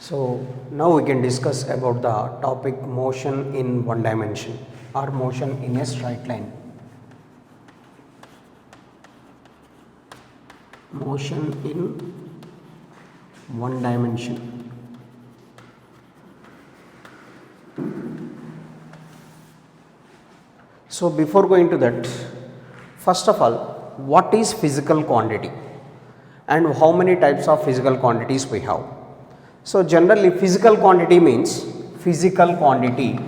So now we can discuss about the topic motion in one dimension or motion in a straight line. Motion in one dimension. So before going to that, first of all, what is physical quantity and how many types of physical quantities we have? So generally physical quantity means physical quantity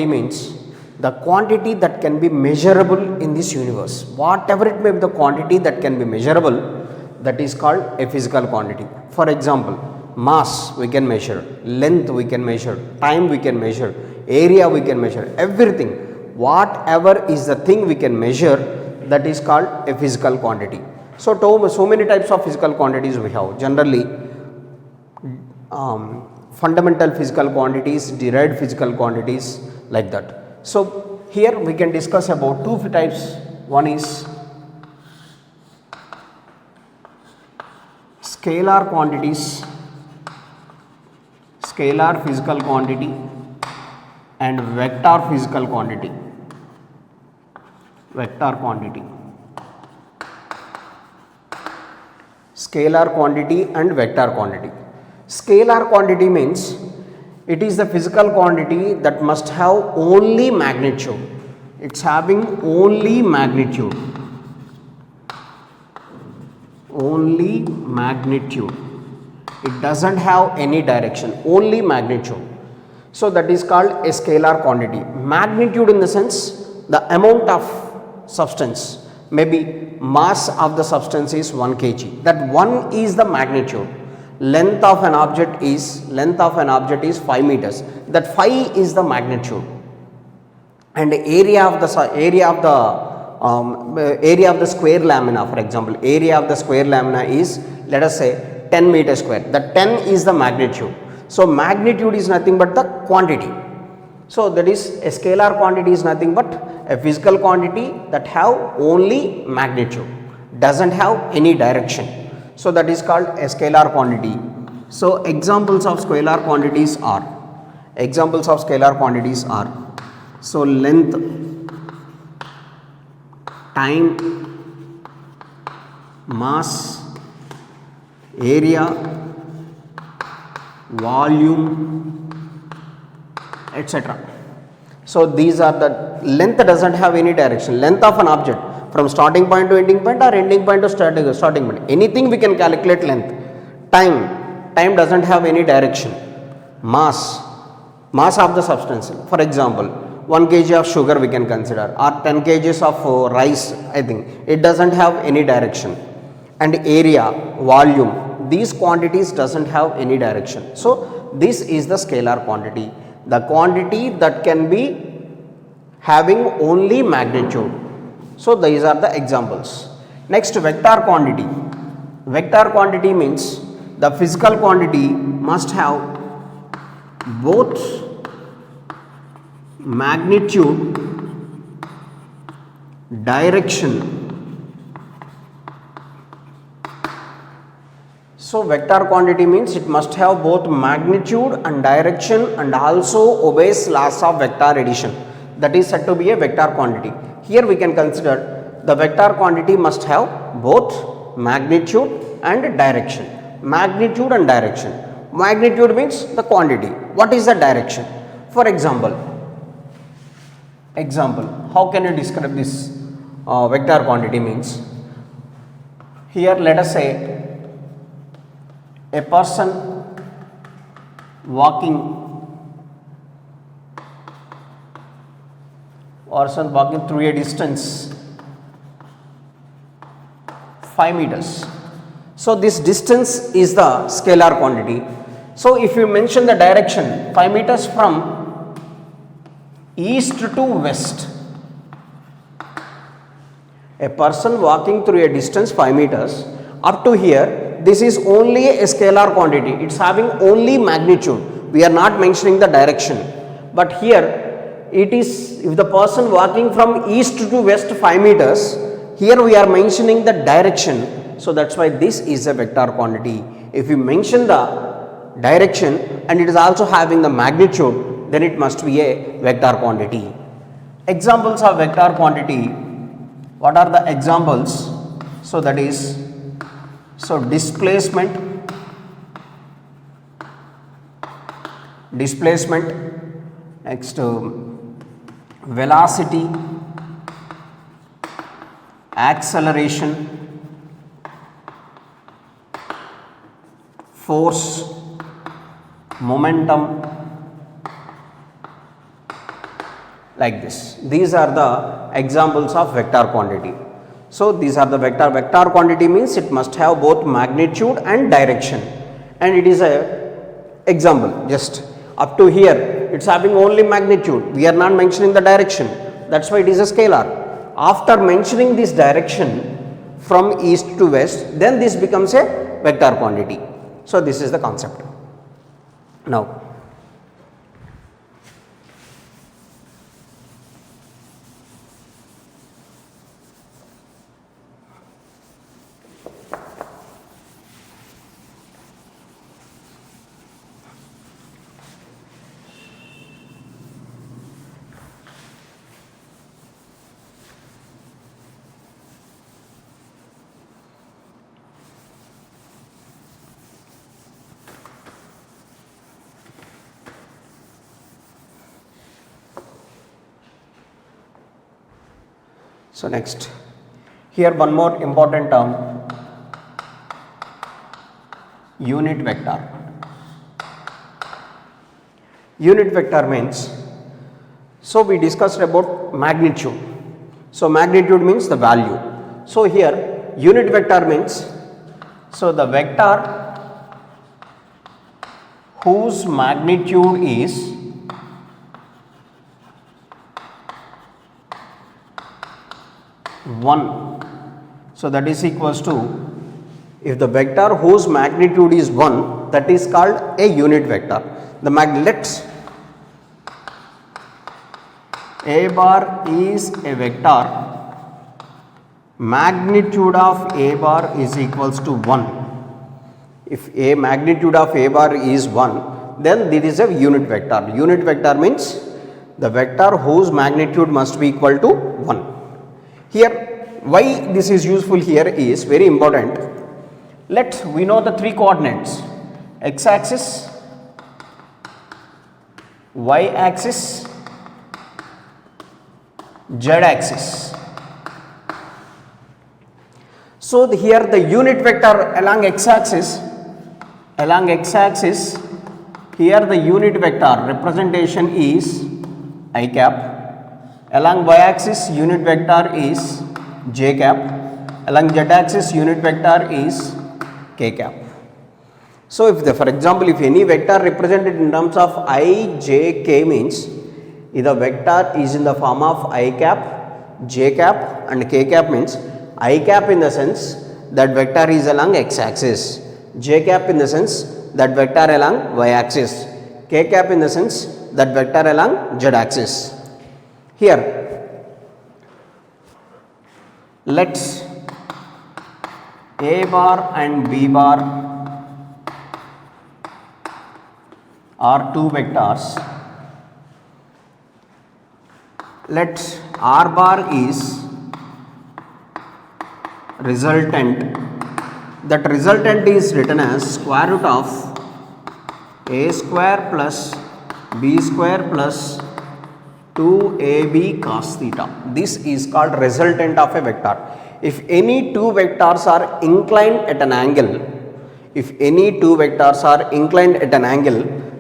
means the quantity that can be measurable in this universe. Whatever it may be, the quantity that can be measurable, that is called a physical quantity. For example, mass we can measure, length we can measure, time we can measure, area we can measure, everything. Whatever is the thing we can measure, that is called a physical quantity. So many types of physical quantities we have. Generally, fundamental physical quantities, derived physical quantities, like that. So here we can discuss about two types. One is scalar quantities, scalar physical quantity, and vector physical quantity, vector quantity. Scalar quantity and vector quantity. Scalar quantity means it is the physical quantity that must have only magnitude. It's having only magnitude. Only magnitude. It doesn't have any direction, only magnitude. So that is called a scalar quantity. Magnitude in the sense the amount of substance, maybe mass of the substance is 1 kg. That 1 is the magnitude. Length of an object is 5 meters. That 5 is the magnitude. And area of the square lamina, for example, area of the square lamina is, let us say, 10 meters square. That 10 is the magnitude. So magnitude is nothing but the quantity. So that is a scalar quantity is nothing but a physical quantity that have only magnitude, doesn't have any direction. So that is called a scalar quantity. So examples of scalar quantities are, so length, time, mass, area, volume, etc. So these are the length doesn't have any direction. Length of an object from starting point to ending point or ending point to starting point. Anything we can calculate length. Time doesn't have any direction. Mass of the substance. For example, 1 kg of sugar we can consider, or 10 kgs of rice, I think. It doesn't have any direction. And area, volume, these quantities doesn't have any direction. So this is the scalar quantity, the quantity that can be having only magnitude. So these are the examples. Next, vector quantity. Vector quantity means the physical quantity must have both magnitude, direction. So vector quantity means it must have both magnitude and direction and also obeys laws of vector addition. That is said to be a vector quantity. Here we can consider the vector quantity must have both magnitude and direction. Magnitude and direction. Magnitude means the quantity. What is the direction? For example, how can you describe this vector quantity means? Here let us say a person walking through a distance 5 meters. So this distance is the scalar quantity. So if you mention the direction 5 meters from east to west, a person walking through a distance 5 meters up to here, this is only a scalar quantity. It's having only magnitude. We are not mentioning the direction. But here it is, if the person walking from east to west 5 meters, here we are mentioning the direction. So that's why this is a vector quantity. If you mention the direction and it is also having the magnitude, then it must be a vector quantity. Examples of vector quantity. What are the examples? So that is, so displacement, next velocity, acceleration, force, momentum, like this. These are the examples of vector quantity. So these are the vector quantity means it must have both magnitude and direction, and it is a example. Just up to here it's having only magnitude, we are not mentioning the direction, that's why it is a scalar. After mentioning this direction from east to west, then this becomes a vector quantity. So this is the concept. Now so next, here one more important term, unit vector. Unit vector means, so we discussed about magnitude. So magnitude means the value. So here unit vector means, so the vector whose magnitude is one. So that is equals to, if the vector whose magnitude is 1, that is called a unit vector. The let's A bar is a vector, magnitude of A bar is equals to 1. If a magnitude of A bar is 1, then this is a unit vector. Unit vector means the vector whose magnitude must be equal to 1. Here, why this is useful here is very important. We know the 3 coordinates, x axis, y axis, z axis. So here the unit vector along x axis, here the unit vector representation is I cap. Along y axis unit vector is j cap, along z axis unit vector is k cap. So if for example, if any vector represented in terms of I, j, k means, if the vector is in the form of I cap, j cap and k cap means, I cap in the sense that vector is along x axis, j cap in the sense that vector along y axis, k cap in the sense that vector along z axis. Here, let's A bar and B bar are 2 vectors. Let R bar is resultant. That resultant is written as square root of A square plus B square plus 2ab cos theta. This is called resultant of a vector. If any 2 vectors are inclined at an angle,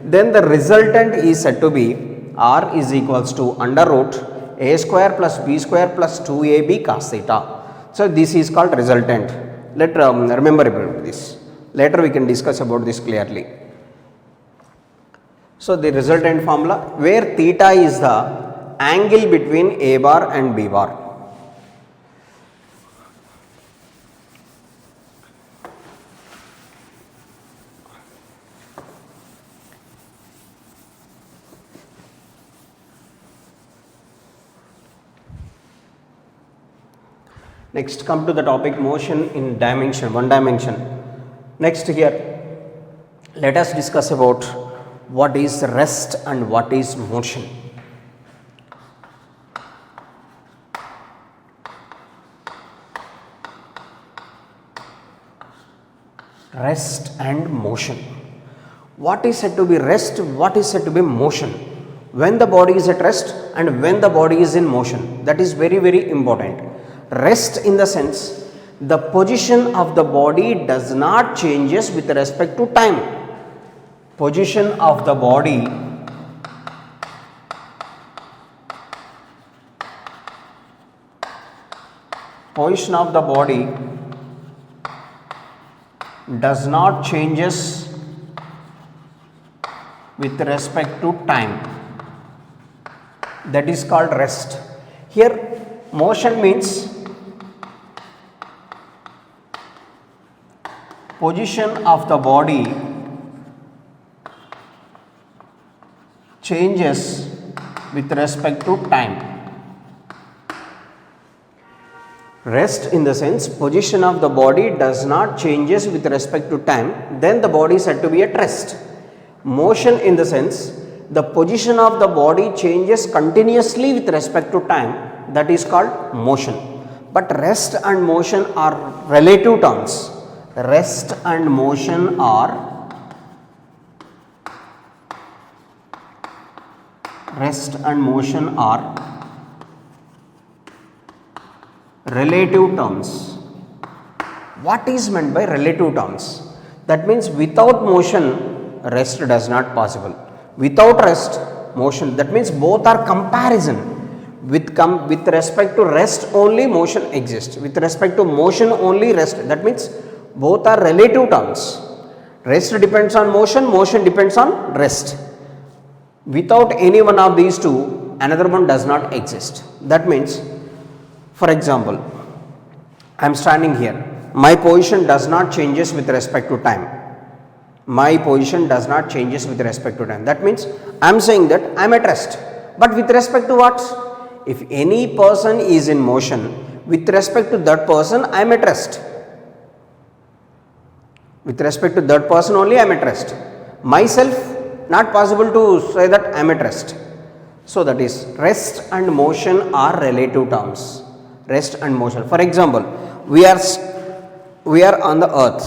then the resultant is said to be R is equals to under root A square plus B square plus 2ab cos theta. So this is called resultant. Remember about this. Later we can discuss about this clearly. So the resultant formula, where theta is the angle between A bar and B bar. Next, come to the topic motion in dimension, one dimension. Next here, let us discuss about what is rest and what is motion. Rest and motion. What is said to be rest? What is said to be motion? When the body is at rest and when the body is in motion. That is very, very important. Rest in the sense, the position of the body does not changes with respect to time. Position of the body does not changes with respect to time. That is called rest. Here motion means position of the body changes with respect to time. Rest in the sense, position of the body does not changes with respect to time, then the body is said to be at rest. Motion in the sense, the position of the body changes continuously with respect to time, that is called motion. But rest and motion are relative terms. Rest and motion are relative terms. What is meant by relative terms? That means without motion, rest does not possible. Without rest, motion. That means both are comparison. With respect to rest only motion exists. With respect to motion only rest. That means both are relative terms. Rest depends on motion, motion depends on rest. Without any one of these two, another one does not exist. That means, for example, I am standing here. My position does not changes with respect to time. My position does not changes with respect to time. That means I am saying that I am at rest. But with respect to what? If any person is in motion, with respect to that person, I am at rest. With respect to that person only, I am at rest. Myself, not possible to say that I am at rest. So that is, rest and motion are relative terms. Rest and motion. For example, we are on the earth.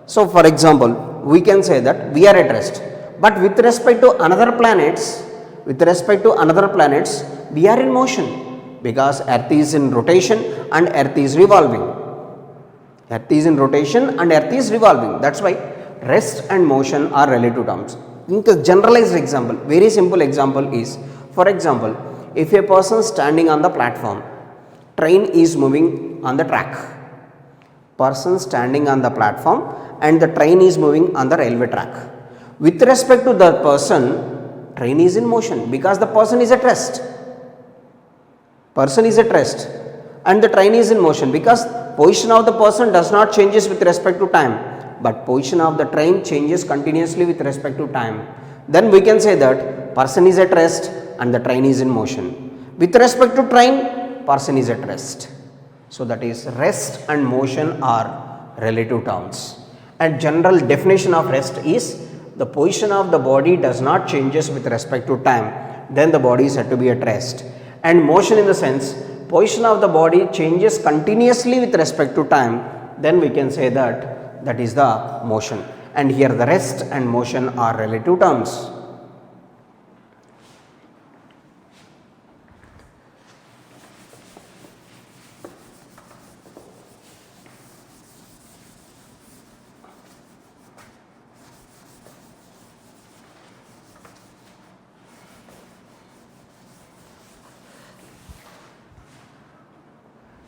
So for example, we can say that we are at rest. But with respect to another planets, we are in motion, because earth is in rotation and earth is revolving. Earth is in rotation and earth is revolving. That's why rest and motion are relative terms. Think a generalized example, very simple example is, for example, if a person standing on the platform, train is moving on the track. Person standing on the platform and the train is moving on the railway track. With respect to the person, train is in motion because the person is at rest. Person is at rest and the train is in motion because position of the person does not changes with respect to time, but position of the train changes continuously with respect to time. Then we can say that person is at rest and the train is in motion. With respect to train, person is at rest. So that is, rest and motion are relative terms. And general definition of rest is, the position of the body does not changes with respect to time, then the body is said to be at rest. And motion in the sense, position of the body changes continuously with respect to time, then we can say that that is the motion. And here the rest and motion are relative terms.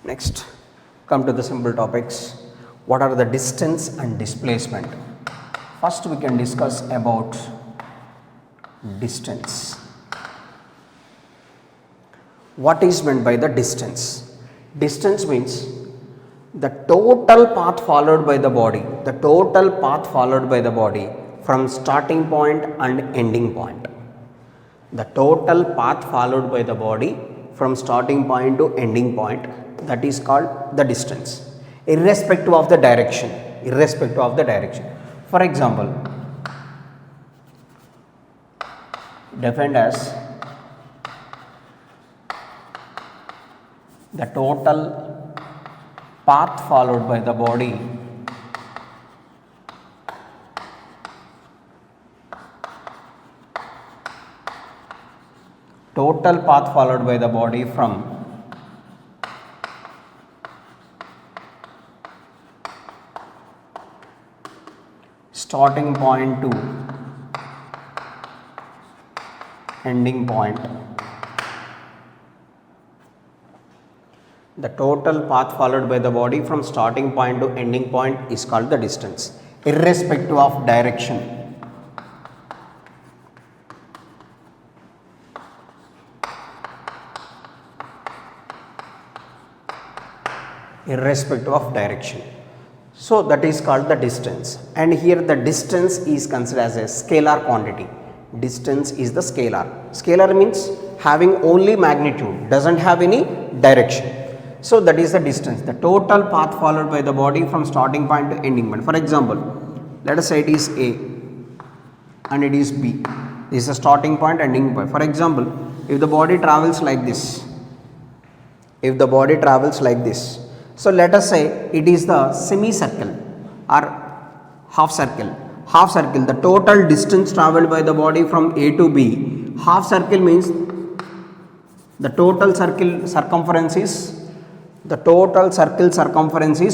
Next, come to the simple topics. What are the distance and displacement? First, we can discuss about distance. What is meant by the distance? Distance means the total path followed by the body, from starting point and ending point. The total path followed by the body from starting point to ending point, that is called the distance, irrespective of the direction, irrespective of the direction. For example, defined as the total path followed by the body from starting point to ending point. The total path followed by the body from starting point to ending point is called the distance, irrespective of direction. Irrespective of direction. So that is called the distance, and here the distance is considered as a scalar quantity. Distance is the scalar. Scalar means having only magnitude, doesn't have any direction. So that is the distance, the total path followed by the body from starting point to ending point. For example, let us say it is A and it is B. This is the starting point and ending point. For example, if the body travels like this, so let us say it is the semicircle or half circle. The total distance traveled by the body from A to B. Half circle means the total circle circumference is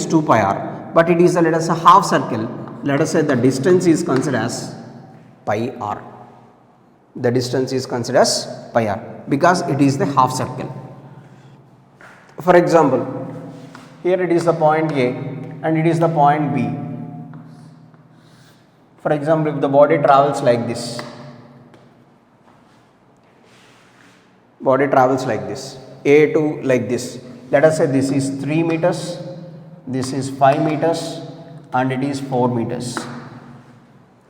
2 pi r, but it is let us say half circle. Let us say the distance is considered as pi r. The distance is considered as pi r because it is the half circle. For example, here it is the point A and it is the point B. For example, if the body travels like this, A to like this, let us say this is 3 meters, this is 5 meters and it is 4 meters.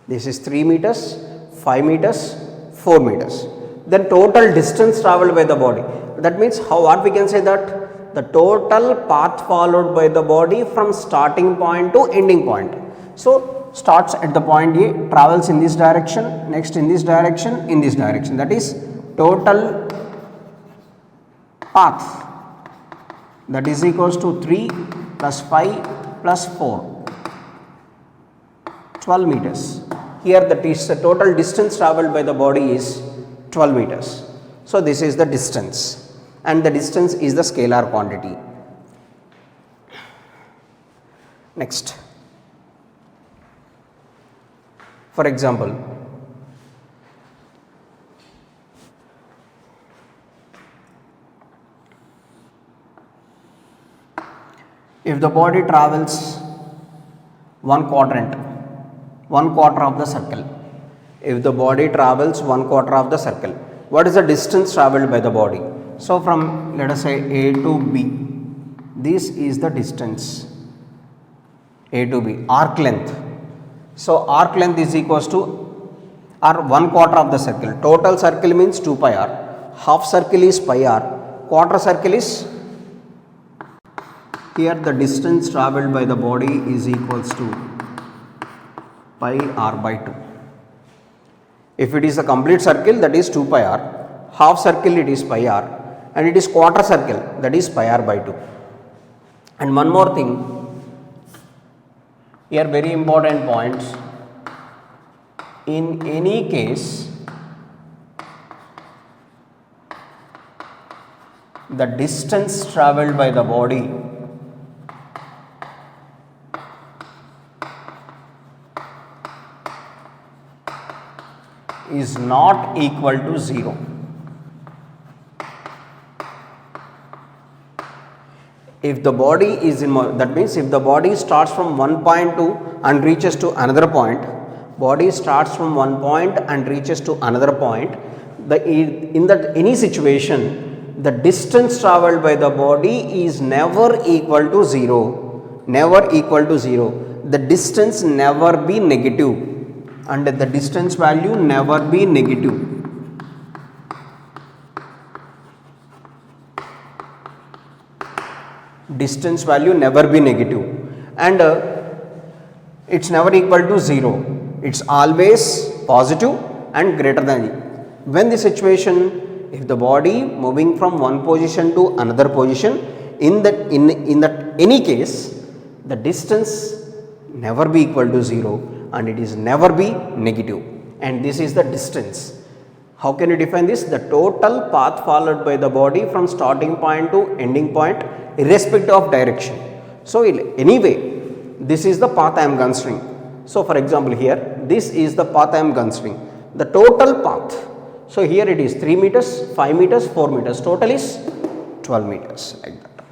This is 3 meters, 5 meters, 4 meters. Then total distance traveled by the body. That means what we can say that the total path followed by the body from starting point to ending point. So starts at the point A, travels in this direction, next in this direction, in this direction. That is total path, that is equals to 3 plus 5 plus 4, 12 meters. Here the total distance traveled by the body is 12 meters. So this is the distance, and the distance is the scalar quantity. Next, for example, if the body travels one quarter of the circle, what is the distance traveled by the body? So from let us say A to B, this is the distance A to B, arc length. So arc length is equals to or 1/4 of the circle. Total circle means 2 pi r, half circle is pi r, quarter circle is, here the distance traveled by the body is equals to pi r by 2. If it is a complete circle, that is 2 pi r, half circle it is pi r, and it is quarter circle, that is pi r by 2. And one more thing, here very important points. In any case, the distance traveled by the body is not equal to 0. If the body is in, that means if the body starts from one point to and reaches to another point, body starts from one point and reaches to another point, in that any situation, the distance traveled by the body is never equal to 0, the distance never be negative, and the distance value never be negative. distance value never be negative, and it's never equal to 0, it's always positive and greater than. When the situation, if the body moving from one position to another position, in that any case the distance never be equal to 0 and it is never be negative, and this is the distance. How can you define this? The total path followed by the body from starting point to ending point irrespective of direction. So anyway, this is the path I am considering. So for example, here this is the path I am considering, the total path. So here it is 3 meters, 5 meters, 4 meters, total is 12 meters, like that.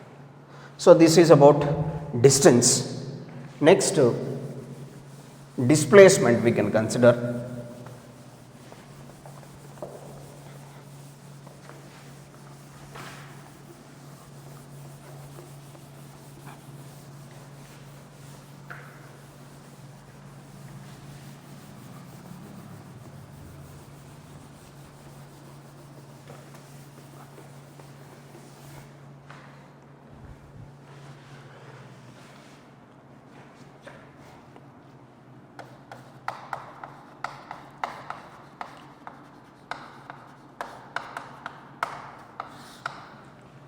So this is about distance. Next, displacement we can consider.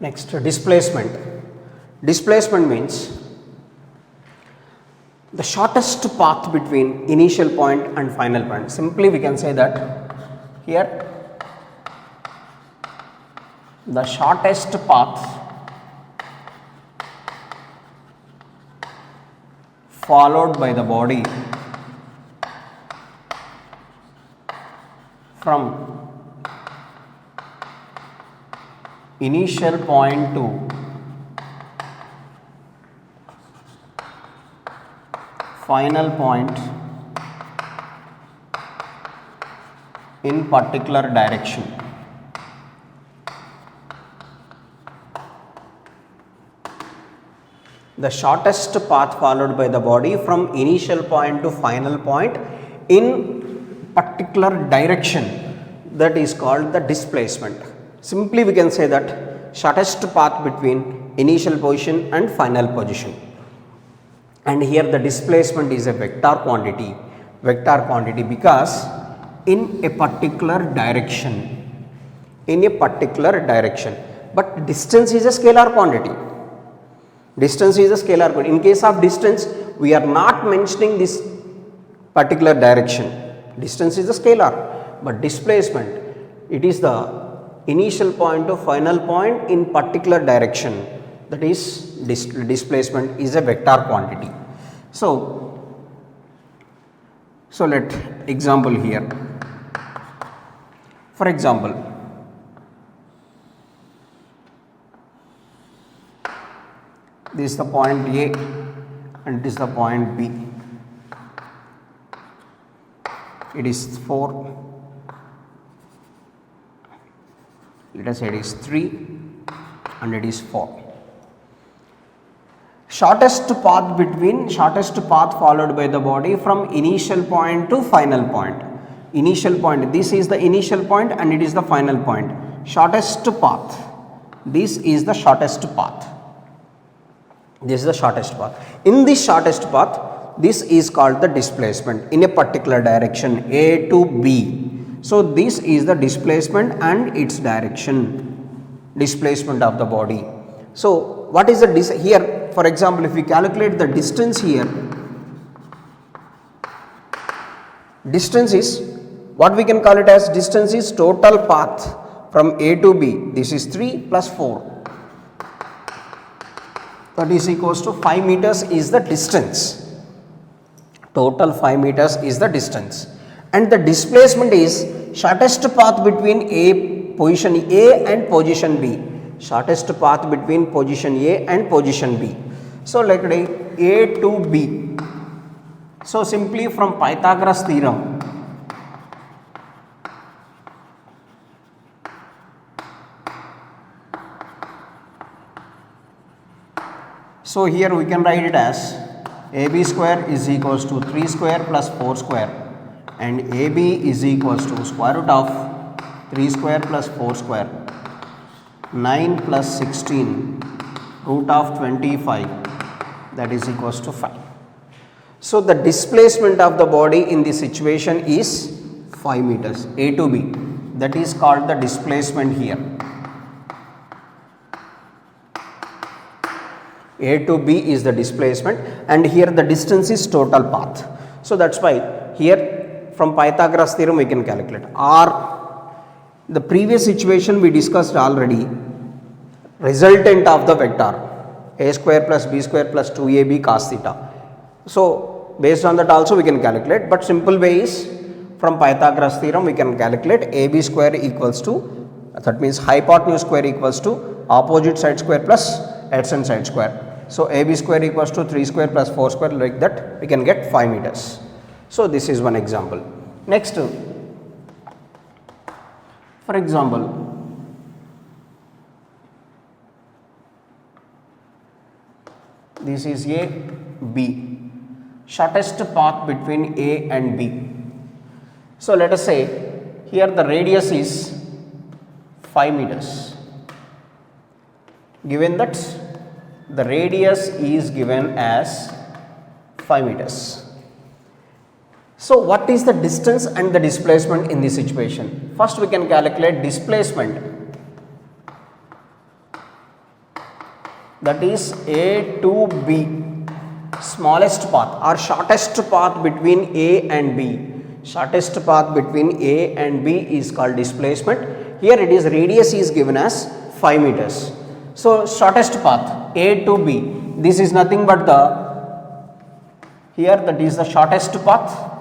Next, displacement. Displacement means the shortest path between initial point and final point. Simply we can say that here the shortest path followed by the body from initial point to final point in particular direction. The shortest path followed by the body from initial point to final point in particular direction, that is called the displacement. Simply we can say that shortest path between initial position and final position. And here the displacement is a vector quantity because in a particular direction, but distance is a scalar quantity. In case of distance, we are not mentioning this particular direction. Distance is a scalar, but displacement, it is the initial point to final point in particular direction, that is displacement is a vector quantity. So let example here. For example, this is the point A and this is the point B. It is 4. Let us say it is 3 and it is 4. Shortest path followed by the body from initial point to final point. Initial point, this is the initial point and it is the final point. Shortest path, this is the shortest path. This is the shortest path. In this shortest path, this is called the displacement in a particular direction A to B. So this is the displacement and its direction, displacement of the body. So what is the here, for example, if we calculate the distance here, distance is what we can call it as, distance is total path from A to B. This is 3 plus 4, that is equals to 5 meters is the distance. Total 5 meters is the distance, and the displacement is shortest path between position A and position B. Shortest path between position A and position B. So like A to B. So simply from Pythagoras theorem, so here we can write it as AB square is equals to 3 square plus 4 square, and AB is equals to square root of 3 square plus 4 square, 9 plus 16 root of 25, that is equals to 5. So the displacement of the body in this situation is 5 meters, A to B, that is called the displacement here. A to B is the displacement, and here the distance is total path. So that's why here from Pythagoras theorem we can calculate, or the previous situation we discussed already, resultant of the vector a square plus b square plus 2ab cos theta. So based on that also we can calculate, but simple way is from Pythagoras theorem we can calculate ab square equals to, that means hypotenuse square equals to opposite side square plus adjacent side square. So ab square equals to 3 square plus 4 square, like that we can get 5 meters. So this is one example. Next, for example, this is A, B, shortest path between A and B. So let us say here the radius is 5 meters. Given that the radius is given as 5 meters. So what is the distance and the displacement in this situation? First we can calculate displacement, that is A to B, smallest path or shortest path between A and B. Shortest path between A and B is called displacement. Here it is, radius is given as 5 meters. So shortest path A to B, this is nothing but here that is the shortest path,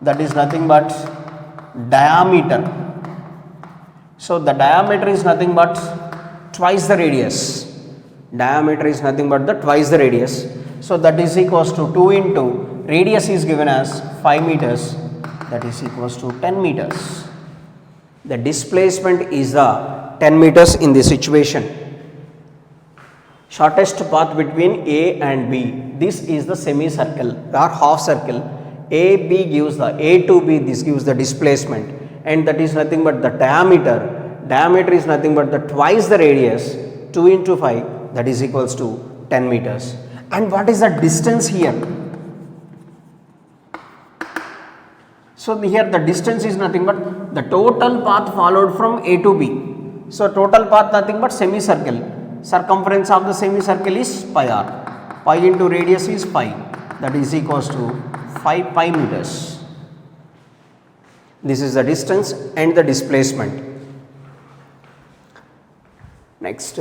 that is nothing but diameter. So the diameter is nothing but twice the radius. Diameter is nothing but the twice the radius. So that is equals to 2 into radius is given as 5 meters, that is equals to 10 meters. The displacement is the 10 meters in this situation. Shortest path between A and B, this is the semicircle or half circle. AB gives the A to B, this gives the displacement, and that is nothing but the diameter. Diameter is nothing but the twice the radius, 2 into 5, that is equals to 10 meters. And what is the distance here? So here the distance is nothing but the total path followed from A to B. So total path nothing but semicircle. Circumference of the semicircle is pi r. Pi into radius is pi, that is equals to 5 pi meters. This is the distance and the displacement. Next.